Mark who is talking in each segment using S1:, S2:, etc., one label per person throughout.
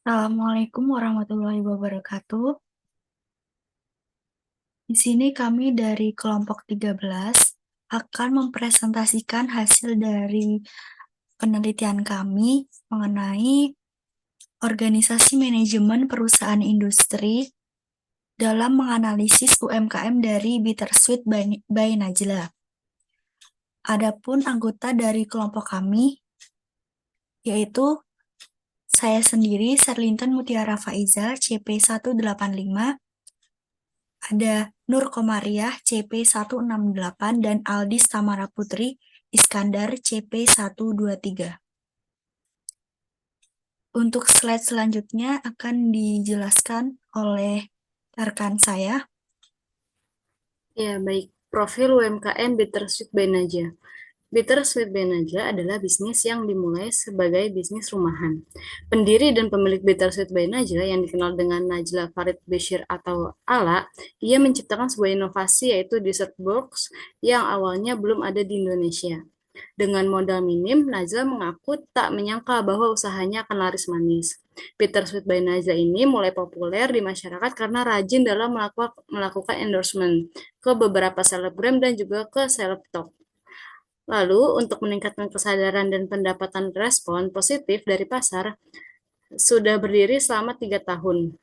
S1: Assalamualaikum warahmatullahi wabarakatuh. Di sini kami dari kelompok 13 akan mempresentasikan hasil dari penelitian kami mengenai organisasi manajemen perusahaan industri dalam menganalisis UMKM dari Bittersweet by Najla. Adapun anggota dari kelompok kami yaitu saya sendiri, Serlinton Mutiara Faiza, CP185, ada Nur Komariah CP168 dan Aldis Tamara Putri Iskandar CP123. Untuk slide selanjutnya akan dijelaskan oleh rekan saya.
S2: Ya, baik. Profil UMKM Bittersweet by Najla. Bittersweet by Najla adalah bisnis yang dimulai sebagai bisnis rumahan. Pendiri dan pemilik Bittersweet by Najla yang dikenal dengan Najla Farid Bashir atau Ala, ia menciptakan sebuah inovasi yaitu dessert box yang awalnya belum ada di Indonesia. Dengan modal minim, Najla mengaku tak menyangka bahwa usahanya akan laris manis. Bittersweet by Najla ini mulai populer di masyarakat karena rajin dalam melakukan endorsement ke beberapa selebgram dan juga ke seleb-top. Lalu, untuk meningkatkan kesadaran dan pendapatan respon positif dari pasar, sudah berdiri selama 3 tahun.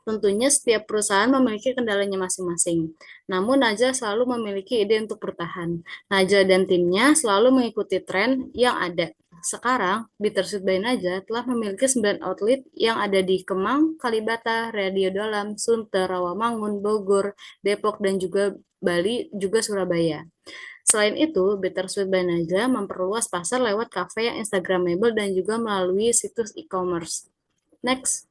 S2: Tentunya setiap perusahaan memiliki kendalanya masing-masing. Namun Najla selalu memiliki ide untuk bertahan. Najla dan timnya selalu mengikuti tren yang ada. Sekarang, Bittersweet by Najla telah memiliki 9 outlet yang ada di Kemang, Kalibata, Radio Dalam, Sunter, Rawamangun, Bogor, Depok, dan juga Bali, juga Surabaya. Selain itu, Bittersweet by Najla memperluas pasar lewat kafe yang Instagramable dan juga melalui situs e-commerce. Next.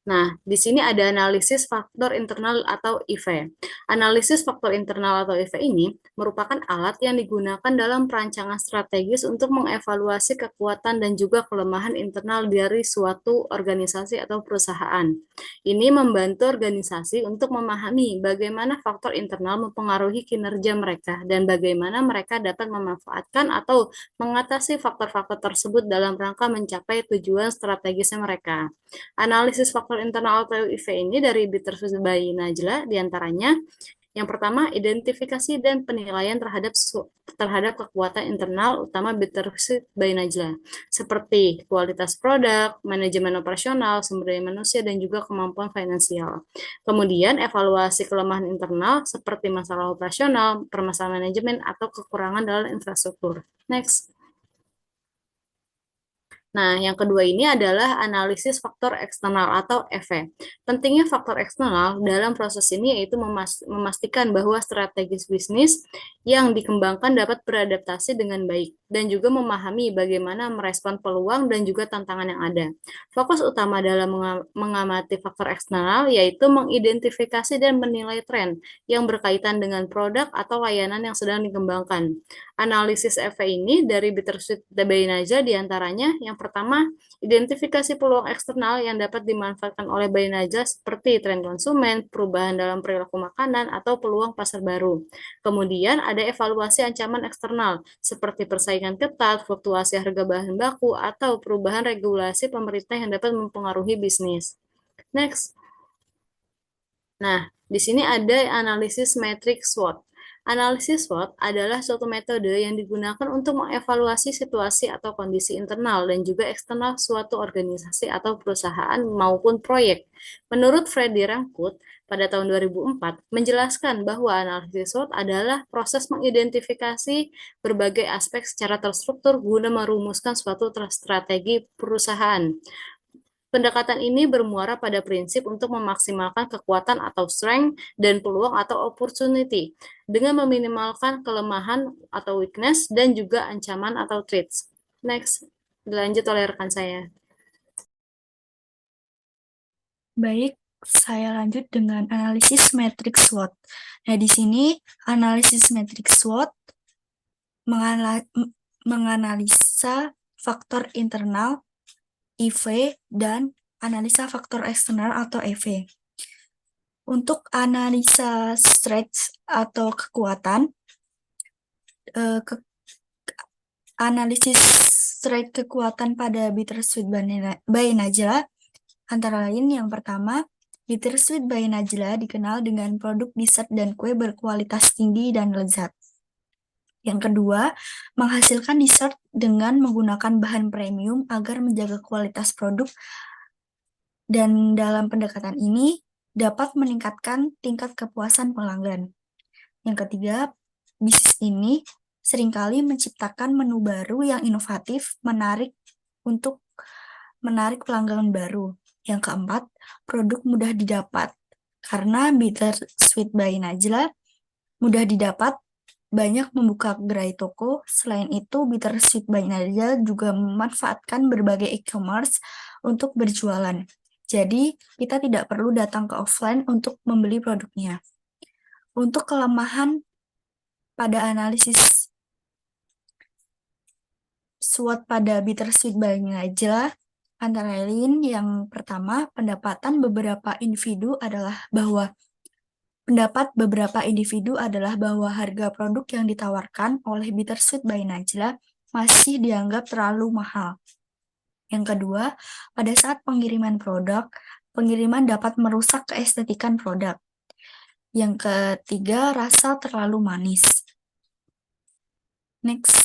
S2: Nah, di sini ada analisis faktor internal atau IV. Analisis faktor internal atau IV ini merupakan alat yang digunakan dalam perancangan strategis untuk mengevaluasi kekuatan dan juga kelemahan internal dari suatu organisasi atau perusahaan. Ini membantu organisasi untuk memahami bagaimana faktor internal mempengaruhi kinerja mereka dan bagaimana mereka dapat memanfaatkan atau mengatasi faktor-faktor tersebut dalam rangka mencapai tujuan strategisnya mereka. Analisis faktor internal atau IV ini dari Bittersweet by Najla diantaranya yang pertama, identifikasi dan penilaian terhadap kekuatan internal utama Bittersweet by Najla, seperti kualitas produk, manajemen operasional, sumber daya manusia, dan juga kemampuan finansial. Kemudian, evaluasi kelemahan internal seperti masalah operasional, permasalahan manajemen, atau kekurangan dalam infrastruktur. Next. Nah, yang kedua ini adalah analisis faktor eksternal atau EV. Pentingnya faktor eksternal dalam proses ini yaitu memastikan bahwa strategis bisnis yang dikembangkan dapat beradaptasi dengan baik dan juga memahami bagaimana merespon peluang dan juga tantangan yang ada. Fokus utama dalam mengamati faktor eksternal yaitu mengidentifikasi dan menilai tren yang berkaitan dengan produk atau layanan yang sedang dikembangkan. Analisis EV ini dari Bittersweet by Najla diantaranya yang pertama, identifikasi peluang eksternal yang dapat dimanfaatkan oleh Bayi Najla seperti tren konsumen, perubahan dalam perilaku makanan, atau peluang pasar baru. Kemudian ada evaluasi ancaman eksternal seperti persaingan ketat, fluktuasi harga bahan baku, atau perubahan regulasi pemerintah yang dapat mempengaruhi bisnis. Next. Nah, di sini ada analisis metrik SWOT. Analisis SWOT adalah suatu metode yang digunakan untuk mengevaluasi situasi atau kondisi internal dan juga eksternal suatu organisasi atau perusahaan maupun proyek. Menurut Freddy Rankut, pada tahun 2004, menjelaskan bahwa analisis SWOT adalah proses mengidentifikasi berbagai aspek secara terstruktur guna merumuskan suatu strategi perusahaan. Pendekatan ini bermuara pada prinsip untuk memaksimalkan kekuatan atau strength dan peluang atau opportunity dengan meminimalkan kelemahan atau weakness dan juga ancaman atau threats. Next, dilanjut oleh rekan saya.
S1: Baik, saya lanjut dengan analisis matriks SWOT. Nah, di sini analisis matriks SWOT menganalisa faktor internal, IV, dan analisa faktor eksternal atau EV. Untuk analisa strength atau kekuatan, analisis strike kekuatan pada Bittersweet by Najla antara lain yang pertama, Bittersweet by Najla dikenal dengan produk dessert dan kue berkualitas tinggi dan lezat. Yang kedua, menghasilkan dessert dengan menggunakan bahan premium agar menjaga kualitas produk dan dalam pendekatan ini dapat meningkatkan tingkat kepuasan pelanggan. Yang ketiga, bisnis ini seringkali menciptakan menu baru yang inovatif, menarik untuk menarik pelanggan baru. Yang keempat, produk mudah didapat. Karena Bittersweet by Najla mudah didapat, banyak membuka gerai toko. Selain itu, Bittersweet by Najla juga memanfaatkan berbagai e-commerce untuk berjualan. Jadi, kita tidak perlu datang ke offline untuk membeli produknya. Untuk kelemahan pada analisis SWOT pada Bittersweet by Najla, antara lain yang pertama, pendapat beberapa individu adalah bahwa harga produk yang ditawarkan oleh Bittersweet by Najla masih dianggap terlalu mahal. Yang kedua, pada saat pengiriman produk, pengiriman dapat merusak keestetikan produk. Yang ketiga, rasa terlalu manis. Next.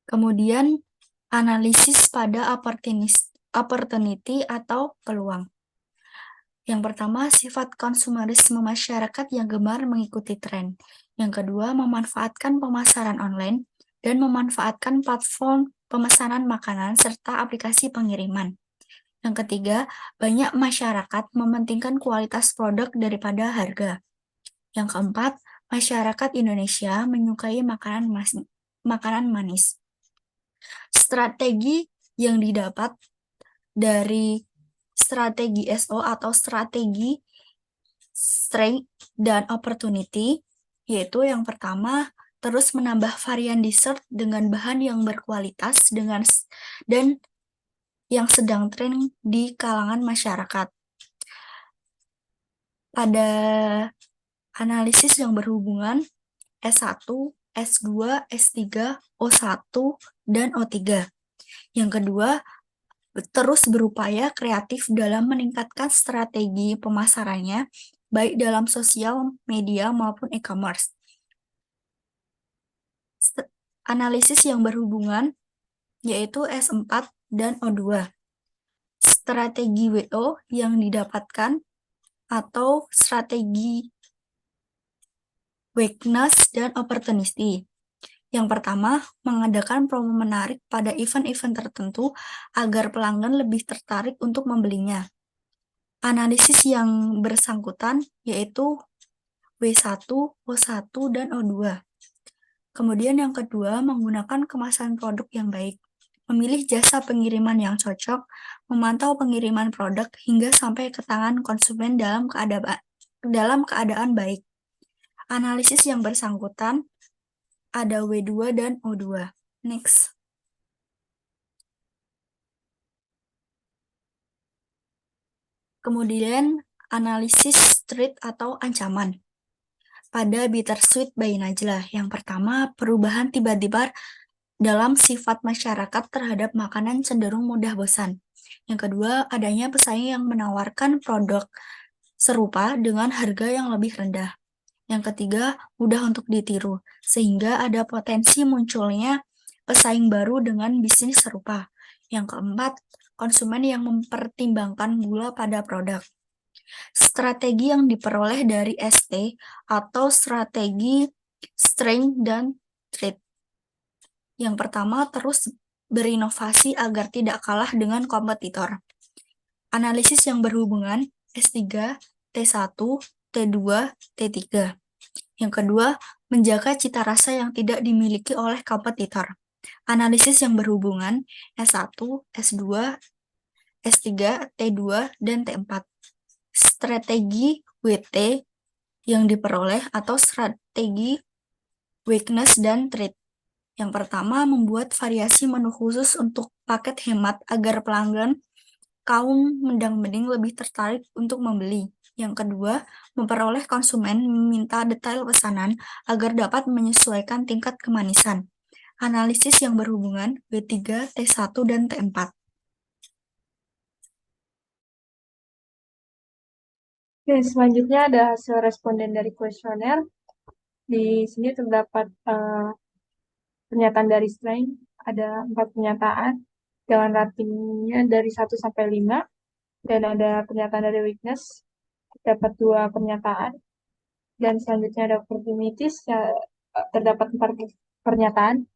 S1: Kemudian, analisis pada opportunity atau peluang. Yang pertama, sifat konsumerisme masyarakat yang gemar mengikuti tren. Yang kedua, memanfaatkan pemasaran online dan memanfaatkan platform pemesanan makanan serta aplikasi pengiriman. Yang ketiga, banyak masyarakat mementingkan kualitas produk daripada harga. Yang keempat, masyarakat Indonesia menyukai makanan manis. Strategi yang didapat dari strategi SO atau strategi strength dan opportunity, yaitu yang pertama, terus menambah varian dessert dengan bahan yang berkualitas dan yang sedang tren di kalangan masyarakat. Pada analisis yang berhubungan S1, S2, S3, O1, dan O3. Yang kedua, terus berupaya kreatif dalam meningkatkan strategi pemasarannya, baik dalam sosial media maupun e-commerce. Analisis yang berhubungan yaitu S4 dan O2. Strategi WO yang didapatkan atau strategi weakness dan opportunity. Yang pertama, mengadakan promo menarik pada event-event tertentu agar pelanggan lebih tertarik untuk membelinya. Analisis yang bersangkutan yaitu W1, O1, dan O2. Kemudian yang kedua, menggunakan kemasan produk yang baik. Memilih jasa pengiriman yang cocok, memantau pengiriman produk hingga sampai ke tangan konsumen dalam keadaan baik. Analisis yang bersangkutan ada W2 dan O2. Next. Kemudian, analisis threat atau ancaman. Pada Bittersweet by Najla, yang pertama, perubahan tiba-tiba dalam sifat masyarakat terhadap makanan cenderung mudah bosan. Yang kedua, adanya pesaing yang menawarkan produk serupa dengan harga yang lebih rendah. Yang ketiga, mudah untuk ditiru, sehingga ada potensi munculnya pesaing baru dengan bisnis serupa. Yang keempat, konsumen yang mempertimbangkan gula pada produk. Strategi yang diperoleh dari ST atau strategi strength dan threat. Yang pertama, terus berinovasi agar tidak kalah dengan kompetitor. Analisis yang berhubungan S3, T1, T2, T3. Yang kedua, menjaga cita rasa yang tidak dimiliki oleh kompetitor. Analisis yang berhubungan S1, S2, S3, T2, dan T4. Strategi WT yang diperoleh atau strategi weakness dan threat. Yang pertama, membuat variasi menu khusus untuk paket hemat agar pelanggan kaum mendang-mending lebih tertarik untuk membeli. Yang kedua, memperoleh konsumen meminta detail pesanan agar dapat menyesuaikan tingkat kemanisan. Analisis yang berhubungan B3, T1, dan T4.
S3: Oke, selanjutnya ada hasil responden dari kuesioner. Di sini terdapat pernyataan dari strength, ada 4 pernyataan dengan ratingnya dari 1 sampai 5, dan ada pernyataan dari weakness, terdapat 2 pernyataan, dan selanjutnya ada opportunities, ya, terdapat 4 pernyataan,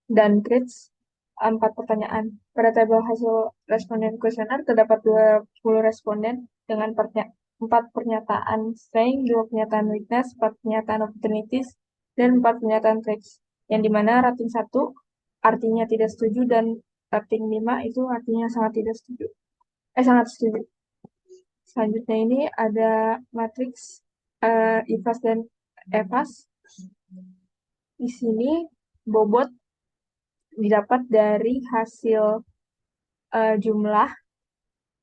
S3: dan traits, 4 pertanyaan. Pada tabel hasil responden kuesioner terdapat 20 responden dengan 4 pernyataan strength, 2 pernyataan weakness, 4 pernyataan opportunities, dan 4 pernyataan traits. Yang dimana rating 1 artinya tidak setuju dan rating 5 itu artinya sangat tidak setuju. Sangat setuju. Selanjutnya ini ada matriks IFAS dan EFAS. Di sini bobot didapat dari hasil jumlah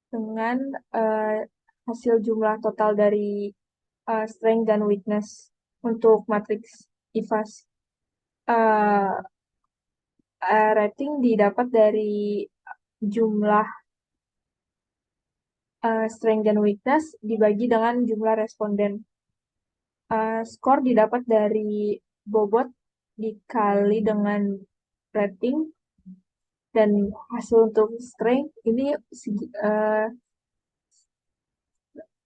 S3: dengan hasil jumlah total dari strength dan weakness untuk matriks IFAS. Rating didapat dari jumlah strength dan weakness dibagi dengan jumlah responden. Skor didapat dari bobot dikali dengan rating, dan hasil untuk strength ini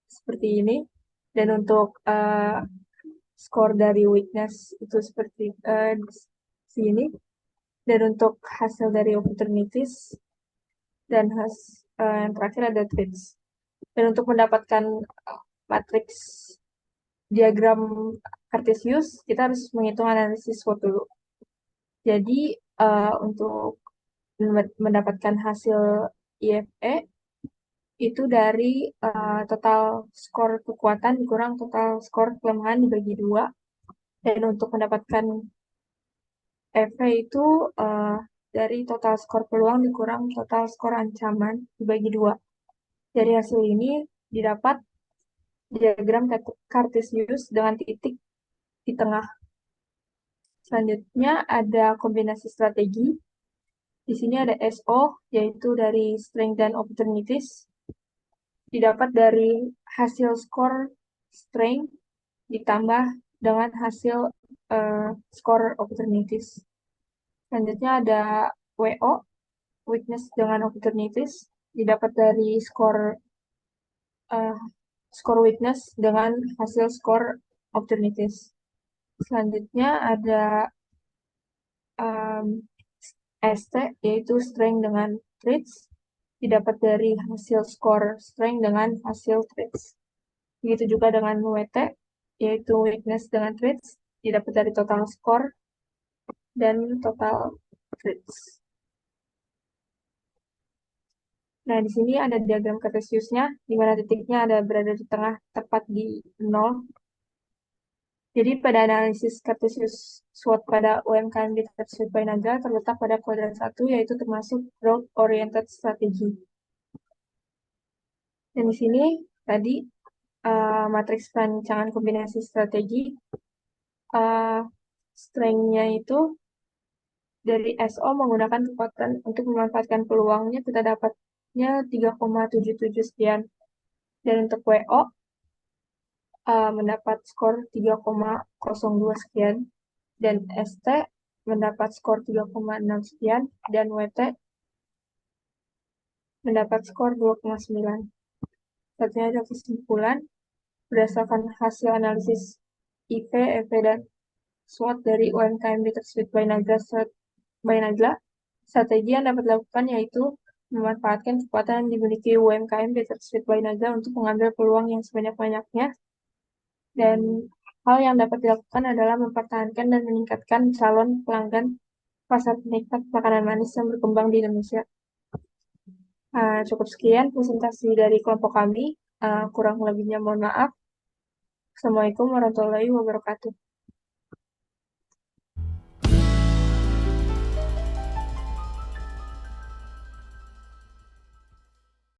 S3: seperti ini, dan untuk skor dari weakness itu seperti sini, dan untuk hasil dari opportunities, dan yang terakhir ada traits. Dan untuk mendapatkan matriks diagram Cartesius, kita harus menghitung analisis SWOT dulu. Jadi untuk mendapatkan hasil IFE itu dari total skor kekuatan dikurang total skor kelemahan dibagi 2. Dan untuk mendapatkan FE itu dari total skor peluang dikurang total skor ancaman dibagi 2. Dari hasil ini didapat diagram Cartesius dengan titik di tengah. Selanjutnya ada kombinasi strategi. Di sini ada SO, yaitu dari strength dan opportunities. Didapat dari hasil skor strength ditambah dengan hasil skor opportunities. Selanjutnya ada WO, weakness dengan opportunities. Didapat dari skor weakness dengan hasil skor opportunities. Selanjutnya ada ST, yaitu strength dengan traits, didapat dari hasil skor strength dengan hasil traits. Begitu juga dengan WT, yaitu weakness dengan traits, didapat dari total skor dan total traits. Nah, di sini ada diagram Cartesiusnya, di mana titiknya ada berada di tengah, tepat di 0. Jadi pada analisis Cartesius SWOT pada UMKM di Tersuit by Naga terletak pada kuadran 1, yaitu termasuk growth oriented strategy. Dan di sini tadi matriks perancangan kombinasi strategi, strength-nya itu dari SO menggunakan kekuatan untuk memanfaatkan peluangnya, kita dapatnya 3,77 sekian. Dan untuk WO mendapat skor 3,02 sekian, dan ST mendapat skor 3,6 sekian, dan WT mendapat skor 2,9. Selanjutnya ada kesimpulan. Berdasarkan hasil analisis IV, EV, dan SWOT dari UMKM Bittersweet by Nagla, strategi yang dapat dilakukan yaitu memanfaatkan kekuatan yang dimiliki UMKM Bittersweet by Nagla untuk mengambil peluang yang sebanyak-banyaknya. Dan hal yang dapat dilakukan adalah mempertahankan dan meningkatkan calon pelanggan pasar penikmat makanan manis yang berkembang di Indonesia. Cukup sekian presentasi dari kelompok kami. Kurang lebihnya mohon maaf. Assalamualaikum warahmatullahi wabarakatuh.